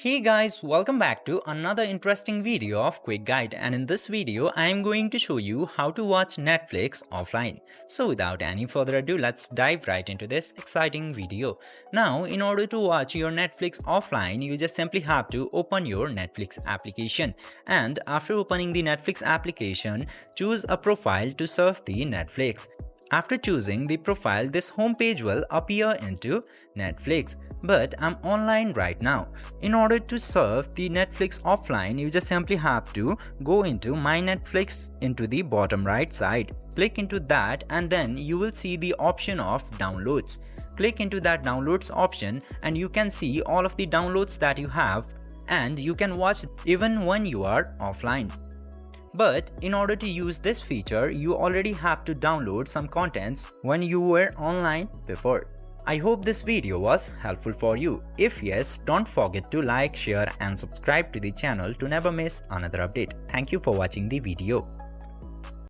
Hey guys, welcome back to another interesting video of Quick Guide, and in this video I am going to show you how to watch Netflix offline. So without any further ado, let's dive right into this exciting video. Now, in order to watch your Netflix offline, you just simply have to open your Netflix application, and after opening the Netflix application, choose a profile to surf the Netflix. After choosing the profile, this homepage will appear into Netflix. But I'm online right now. In order to surf the Netflix offline, you just simply have to go into My Netflix into the bottom right side. Click into that and then you will see the option of downloads. Click into that downloads option and you can see all of the downloads that you have, and you can watch even when you are offline. But in order to use this feature, you already have to download some contents when you were online before. I hope this video was helpful for you. If yes, don't forget to like, share and subscribe to the channel to never miss another update. Thank you for watching the video.